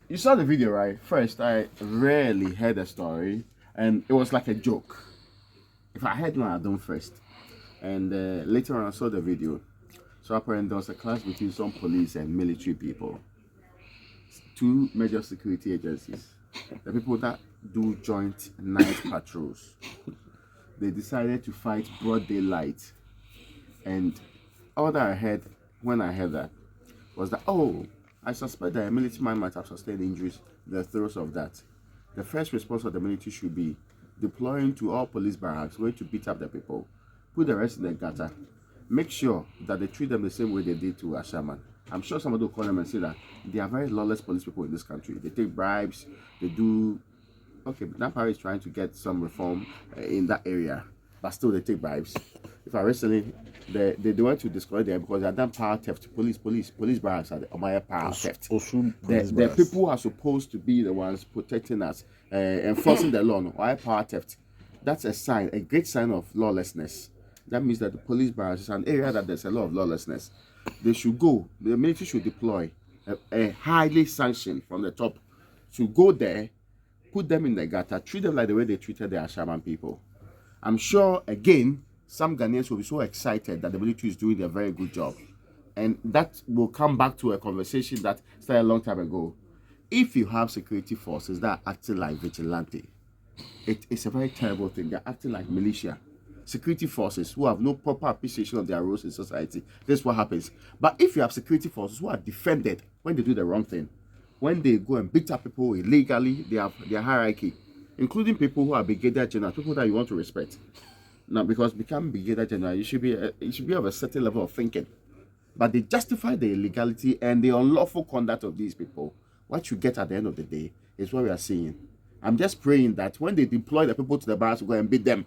You saw the video, right? First, I rarely heard a story, and it was like a joke. If I heard one, I done first. And later on, I saw the video. So apparently, there was a clash between some police and military people. Two major security agencies. The people that do joint night patrols. They decided to fight broad daylight. And all that I heard when I heard that was that, oh, I suspect that a military man might have sustained injuries in the throes of that. The first response of the military should be deploying to all police barracks, going to beat up the people, put the rest in the gutter, make sure that they treat them the same way they did to Ashaman. I'm sure somebody will call them and say that they are very lawless police people in this country. They take bribes, they do. Okay, Napari is trying to get some reform in that area, but still they take bribes. If I recently, they want to discourage them because they are done power theft. Police barracks are the Omaya power theft. The people who are supposed to be the ones protecting us, enforcing the law, no, power theft. That's a sign, a great sign of lawlessness. That means that the police barracks is an area that there's a lot of lawlessness. They should go. The military should deploy a highly sanctioned from the top to go there, put them in the gutter, treat them like the way they treated the Ashaman people. I'm sure, again, some Ghanaians will be so excited that the military is doing a very good job. And that will come back to a conversation that started a long time ago. If you have security forces that are acting like vigilante, it's a very terrible thing. They're acting like militia. Security forces who have no proper appreciation of their roles in society. This is what happens. But if you have security forces who are defended when they do the wrong thing, when they go and beat up people illegally, they have their hierarchy, including people who are brigadier general, people that you want to respect. Now, because becoming brigadier general, you should be of a certain level of thinking. But they justify the illegality and the unlawful conduct of these people. What you get at the end of the day is what we are seeing. I'm just praying that when they deploy the people to the barracks to go and beat them,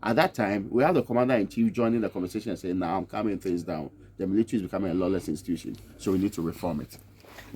at that time, we have the commander-in-chief joining the conversation and saying, now I'm calming things down. The military is becoming a lawless institution, so we need to reform it.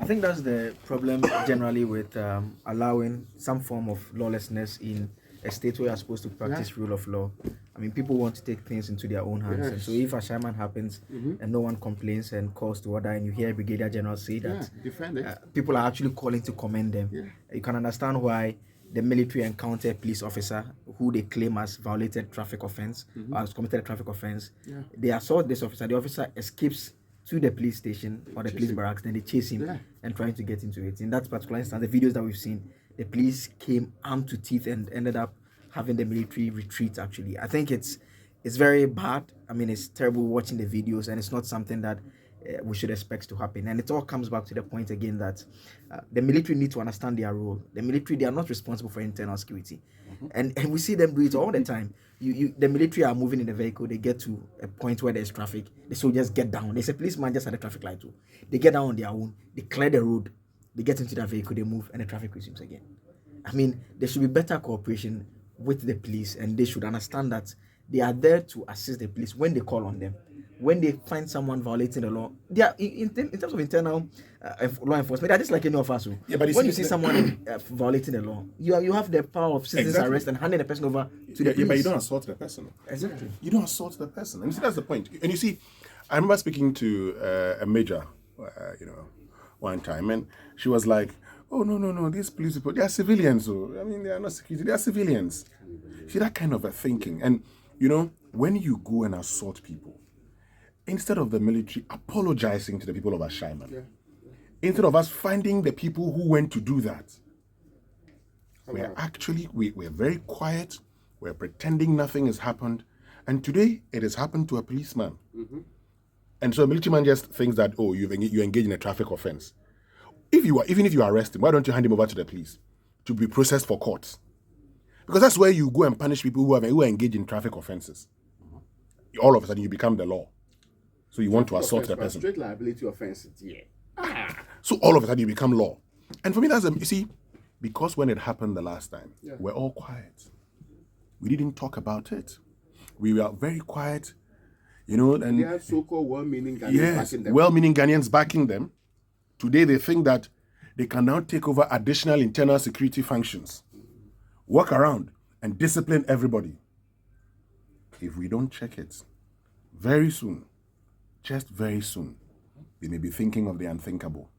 I think that's the problem generally with allowing some form of lawlessness in a state where you're supposed to practice rule of law. I mean, people want to take things into their own hands. And so if a shaman happens and no one complains and calls to order, and you hear Brigadier General say that defend it. People are actually calling to commend them, you can understand why the military encounter a police officer who they claim has violated traffic offense or has committed a traffic offense. They assault this officer. The officer escapes to the police station or the police barracks, then they chase him and trying to get into it. In that particular instance, the videos that we've seen, the police came armed to teeth and ended up having the military retreat. Actually, I think it's very bad. I mean, it's terrible watching the videos, and it's not something that we should expect to happen. And it all comes back to the point again that the military need to understand their role. The military, they are not responsible for internal security, and we see them do it all the time. The military are moving in the vehicle. They get to a point where there's traffic. The soldiers get down. There's a policeman just at the traffic light too. They get down on their own. They clear the road. They get into their vehicle. They move, and the traffic resumes again. I mean, there should be better cooperation with the police, and they should understand that they are there to assist the police when they call on them. When they find someone violating the law, they are in terms of internal law enforcement, they're just like any of us. Yeah, but when you see someone violating the law, you have the power of citizen's arrest and handing the person over to the police. Yeah, but you don't assault the person. Exactly. You don't assault the person. And you see, that's the point. And you see, I remember speaking to a major, one time, and she was like, "Oh no, these police people, they are civilians. So I mean, they are not security. They are civilians." See, that kind of a thinking. And when you go and assault people, instead of the military apologizing to the people of Ashaiman, instead of us finding the people who went to do that, we're very quiet. We're pretending nothing has happened. And today, it has happened to a policeman. And so a military man just thinks that, you engage in a traffic offense. Even if you arrest him, why don't you hand him over to the police to be processed for court? Because that's where you go and punish people who are engaged in traffic offenses. All of a sudden, you become the law. So you want to assault the person. Straight liability offense, So all of a sudden you become law. And for me, that's you see, because when it happened the last time, we're all quiet. We didn't talk about it. We were very quiet, and they had so-called well-meaning Ghanaians backing them. Well-meaning Ghanaians backing them. Today they think that they can now take over additional internal security functions, walk around and discipline everybody. If we don't check it, very soon, just very soon, they may be thinking of the unthinkable.